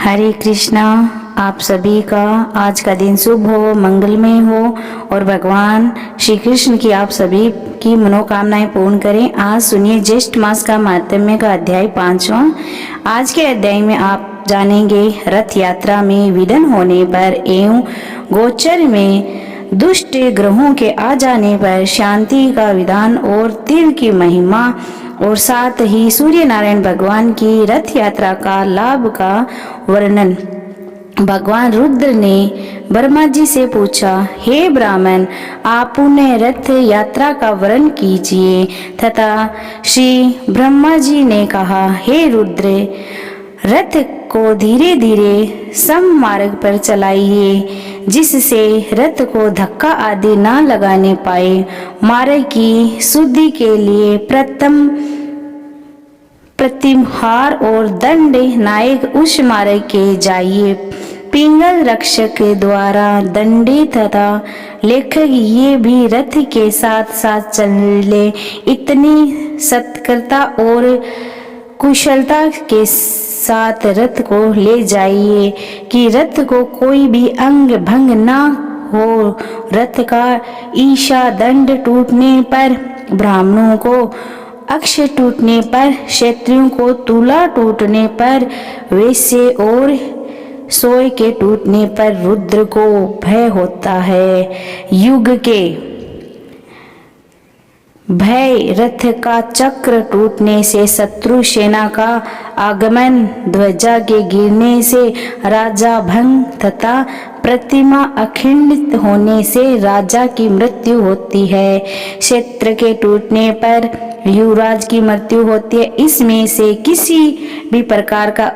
हरे कृष्णा। आप सभी का आज का दिन शुभ हो, मंगलमय हो और भगवान श्री कृष्ण की आप सभी की मनोकामनाएं पूर्ण करें। आज सुनिए ज्येष्ठ मास का महात्म्य का अध्याय 5वां। आज के अध्याय में आप जानेंगे रथ यात्रा में विघ्न होने पर एवं गोचर में दुष्ट ग्रहों के आ जाने पर शांति का विधान और तीर की महिमा और साथ ही सूर्य नारायण भगवान की रथ यात्रा का लाभ का वर्णन। भगवान रुद्र ने ब्रह्मा जी से पूछा, हे ब्राह्मण, आप उन्हें रथ यात्रा का वर्णन कीजिए। तथा श्री ब्रह्मा जी ने कहा, हे रुद्र, रथ को धीरे धीरे सम मार्ग पर चलाइए, जिससे रथ को धक्का आदि ना लगाने पाए। मार्ग की शुद्धि के लिए प्रतिहार और दंड नायक उस मार्ग के जाइए। पिंगल रक्षक के द्वारा दंडित तथा लेखक ये भी रथ के साथ साथ चले। इतनी सतर्कता और कुशलता के साथ रथ को ले जाइए कि रथ को कोई भी अंग भंग ना हो। रथ का ईशा दंड टूटने पर ब्राह्मणों को, अक्ष टूटने पर क्षत्रियों को, तुला टूटने पर वैश्य और सोय के टूटने पर रुद्र को भय होता है। युग के भय रथ का चक्र टूटने से, शत्रु सेना का आगमन, ध्वजा के गिरने से, राजा भंग तथा प्रतिमा अखंडित होने से राजा की मृत्यु होती है। क्षेत्र के टूटने पर युवराज की मृत्यु होती है। इसमें से किसी भी प्रकार का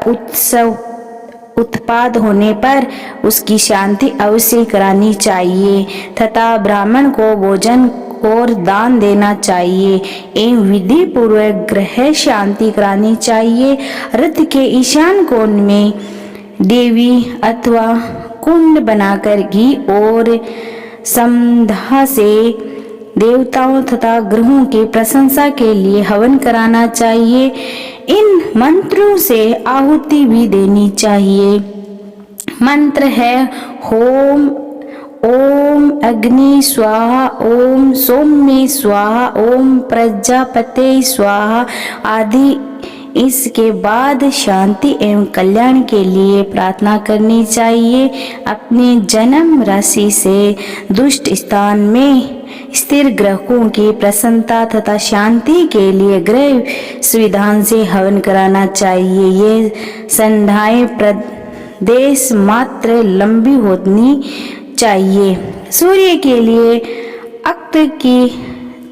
उत्पाद होने पर उसकी शांति अवश्य करानी चाहिए तथा ब्राह्मण को भोजन और दान देना चाहिए एवं विधि पूर्वक ग्रह शांति करानी चाहिए। रथ के ईशान कोण में देवी अथवा कुंड बनाकर घी और समधा से देवताओं तथा ग्रहों की प्रशंसा के लिए हवन कराना चाहिए। इन मंत्रों से आहुति भी देनी चाहिए। मंत्र है होम ओम अग्नि स्वाहा, ओम सौम्य स्वाहा, ओम प्रजापते स्वाहा आदि। इसके बाद शांति एवं कल्याण के लिए प्रार्थना करनी चाहिए। अपने जन्म राशि से दुष्ट स्थान में स्थिर ग्रहों की प्रसन्नता तथा शांति के लिए ग्रह विधान से हवन कराना चाहिए। ये संध्याएं प्रदेश मात्र लंबी होनी चाहिए। सूर्य के लिए अक्त की,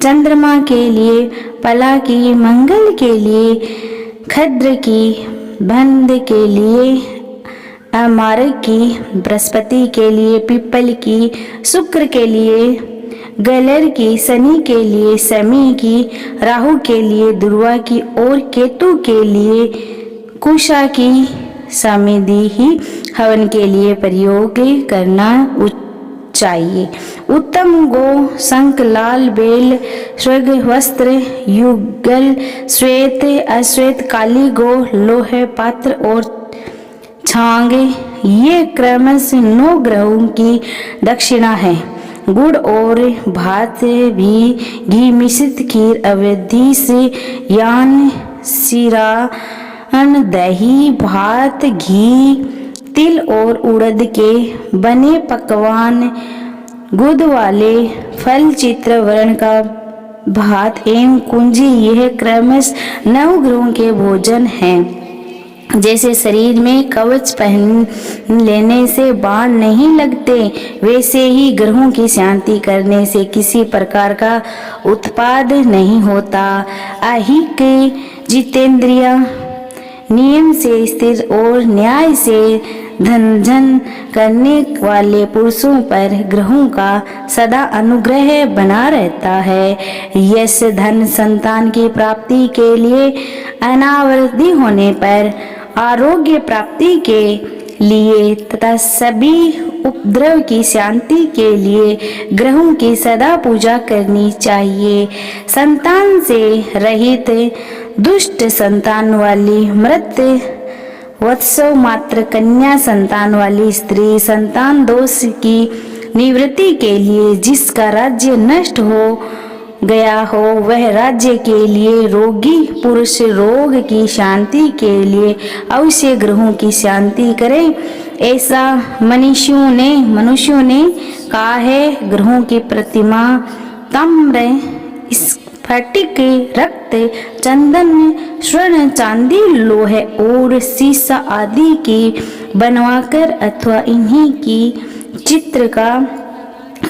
चंद्रमा के लिए पला की, मंगल के लिए खद्र की, बंध के लिए अमारक की, बृहस्पति के लिए पीपल की, शुक्र के लिए गलर की, शनि के लिए शमी की, राहु के लिए दुर्वा की और केतु के लिए कुशा की समिधि ही हवन के लिए प्रयोग करना चाहिए। उत्तम गो, शंख, लाल बेल, स्वर्ग वस्त्र, युगल, श्वेत, अश्वेत, काली गो, लोहे पात्र और छांग, ये क्रमशः 9 ग्रहों की दक्षिणा है। गुड़ और भात भी, घी मिश्रित खीर, अवधि से यान, शिरा, दही, भात, घी, तिल और उड़द के बने पकवान, गुद वाले फल, चित्र वर्ण का भात एवं कुंजी, यह क्रमशः 9 ग्रहों के भोजन हैं। जैसे शरीर में कवच पहन लेने से बाण नहीं लगते, वैसे ही ग्रहों की शांति करने से किसी प्रकार का उत्पाद नहीं होता। अहिक जितेंद्रिय नियम से स्थिर और न्याय से धन करने वाले पुरुषों पर ग्रहों का सदा अनुग्रह बना रहता है। यश, धन, संतान की प्राप्ति के लिए, अनावृद्धि होने पर आरोग्य प्राप्ति के लिए तथा सभी उपद्रव की शांति के लिए ग्रहों की सदा पूजा करनी चाहिए। संतान से रहित, दुष्ट संतान वाली, मृत वत्सव मात्र कन्या संतान वाली स्त्री संतान दोष की निवृत्ति के लिए जिसका राज्य नष्ट हो गया हो, वह राज्य के लिए रोगी पुरुष रोग की शांति के लिए अवश्य ग्रहों की शांति करे। ऐसा मनुष्यों ने कहा है। ग्रहों की प्रतिमा ताम्र, स्फटिक, रक्त, चंदन, स्वर्ण, चांदी, लोहे और सीसा आदि की बनवाकर अथवा इन्हीं की चित्र का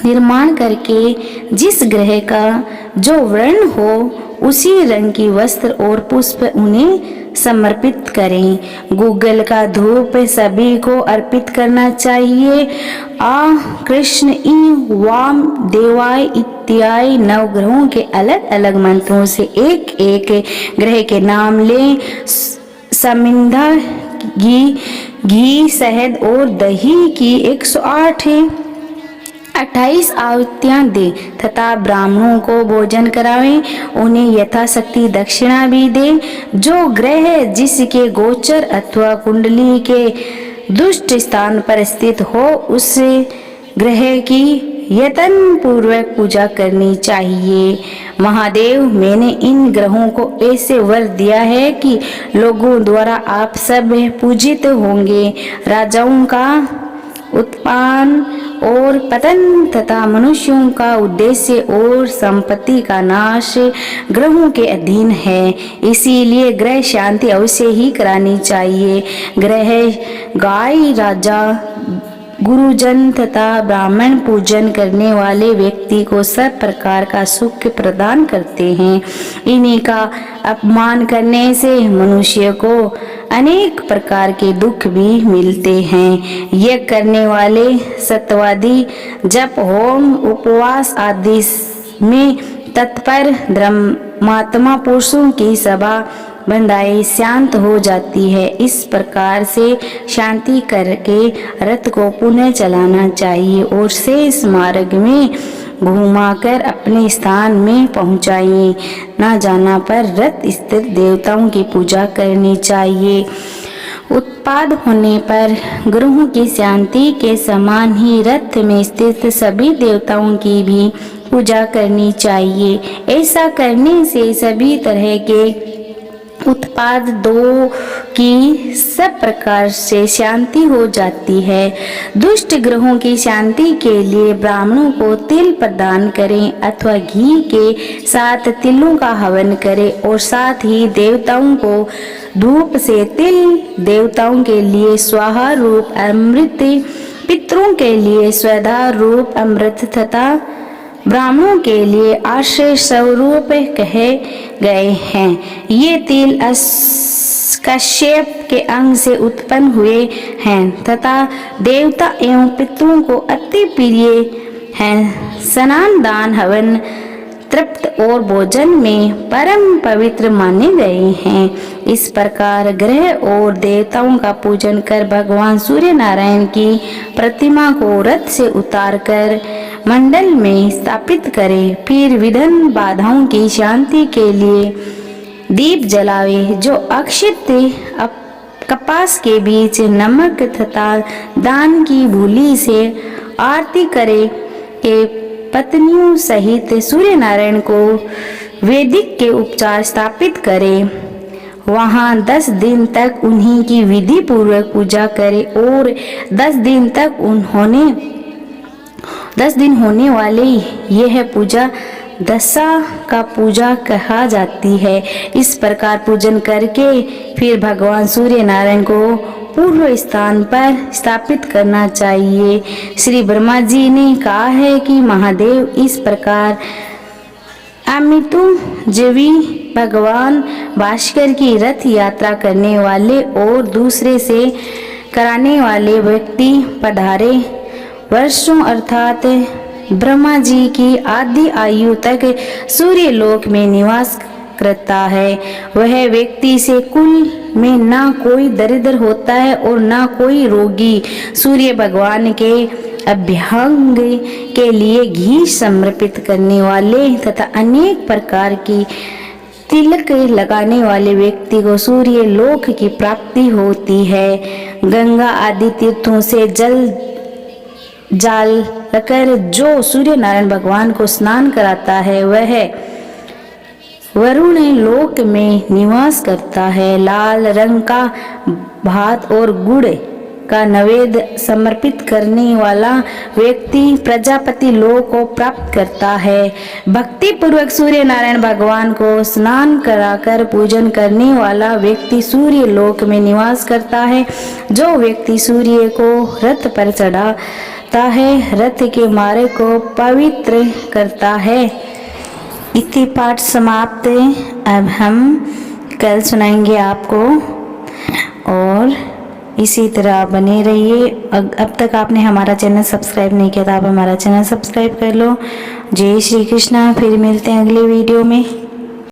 निर्माण करके जिस ग्रह का जो वर्ण हो उसी रंग की वस्त्र और पुष्प उन्हें समर्पित करें। गूगल का धूप सभी को अर्पित करना चाहिए। आ कृष्ण इ वाम देवाय इत्यादि नवग्रहों के अलग अलग मंत्रों से एक एक ग्रह के नाम ले। समिंधा, घी, शहद और दही की 128 आहुतियां दे तथा ब्राह्मणों को भोजन करावें। उन्हें यथाशक्ति दक्षिणा भी दे। जो ग्रह जिसके गोचर अथवा कुंडली के दुष्ट स्थान पर स्थित हो उस ग्रह की यत्न पूर्वक पूजा करनी चाहिए। महादेव, मैंने इन ग्रहों को ऐसे वर दिया है कि लोगों द्वारा आप सब पूजित होंगे। राजाओं का उत्पान और पतन तथा मनुष्यों का उद्देश्य और संपत्ति का नाश ग्रहों के अधीन है। इसीलिए ग्रह शांति अवश्य ही करानी चाहिए। ग्रह गाय, राजा, गुरुजन तथा ब्राह्मण पूजन करने वाले व्यक्ति को सब प्रकार का सुख प्रदान करते हैं। इन्हीं का अपमान करने से मनुष्य को अनेक प्रकार के दुख भी मिलते हैं। यह करने वाले सत्यवादी जप, होम, उपवास आदि में तत्पर धर्मात्मा पुरुषों की सभा बंधाई शांत हो जाती है। इस प्रकार से शांति करके रथ को पुनः चलाना चाहिए और शेष मार्ग में घुमाकर अपने स्थान में पहुंचाइए। न जाना पर रथ स्थित देवताओं की पूजा करनी चाहिए। उत्पाद होने पर ग्रहों की शांति के समान ही रथ में स्थित सभी देवताओं की भी पूजा करनी चाहिए। ऐसा करने से सभी तरह के उत्पाद दो की सब प्रकार से शांति हो जाती है। दुष्ट ग्रहों की शांति के लिए ब्राह्मणों को तिल प्रदान करें अथवा घी के साथ तिलों का हवन करें और साथ ही देवताओं को धूप से तिल, देवताओं के लिए स्वाहा रूप अमृत, पितरों के लिए स्वधा रूप अमृत तथा ब्राह्मणों के लिए आश्रय स्वरूप कहे गए हैं। ये तिल कश्यप के अंग से उत्पन्न हुए हैं तथा देवता एवं पितरों को अति प्रिय हैं। स्नान, दान, हवन, तृप्त और भोजन में परम पवित्र माने गए हैं। इस प्रकार ग्रह और देवताओं का पूजन कर भगवान सूर्य नारायण की प्रतिमा को रथ से उतारकर मंडल में स्थापित करें। फिर विघ्न बाधाओं की शांति के लिए दीप जलावे। जो अक्षित कपास के बीच नमक तथा दान की भूली से आरती करे के पत्नियों सहित सूर्य नारायण को वैदिक के उपचार स्थापित करे। वहां 10 दिन तक उन्हीं की विधि पूर्वक पूजा करे और 10 दिन होने वाले यह पूजा दशा का पूजा कहा जाती है। इस प्रकार पूजन करके फिर भगवान सूर्य नारायण को पूर्व स्थान पर स्थापित करना चाहिए। श्री ब्रह्मा जी ने कहा है कि महादेव इस प्रकार अमितु जवी भगवान भास्कर की रथ यात्रा करने वाले और दूसरे से कराने वाले व्यक्ति पधारे वर्षों अर्थात ब्रह्मा जी की आदि आयु तक सूर्य लोक में निवास करता है। वह व्यक्ति से कुल में ना कोई दरिद्र होता है और ना कोई रोगी। सूर्य भगवान के अभ्यंग के लिए घी समर्पित करने वाले तथा अनेक प्रकार की तिलक लगाने वाले व्यक्ति को सूर्य लोक की प्राप्ति होती है। गंगा आदि तीर्थों से जाल रखकर जो सूर्य नारायण भगवान को स्नान कराता है वह वरुण लोक में निवास करता है। लाल रंग का भात और गुड़ का नैवेद्य समर्पित करने वाला व्यक्ति प्रजापति लोक को प्राप्त करता है। भक्ति पूर्वक सूर्य नारायण भगवान को स्नान कराकर पूजन करने वाला व्यक्ति सूर्य लोक में निवास करता है। जो व्यक्ति सूर्य को रथ पर चढ़ाता है रथ के मार्ग को पवित्र करता है। इति पाठ समाप्त। अब हम कल सुनाएंगे आपको और इसी तरह बने रहिए। अब तक आपने हमारा चैनल सब्सक्राइब नहीं किया तो आप हमारा चैनल सब्सक्राइब कर लो। जय श्री कृष्णा। फिर मिलते हैं अगले वीडियो में।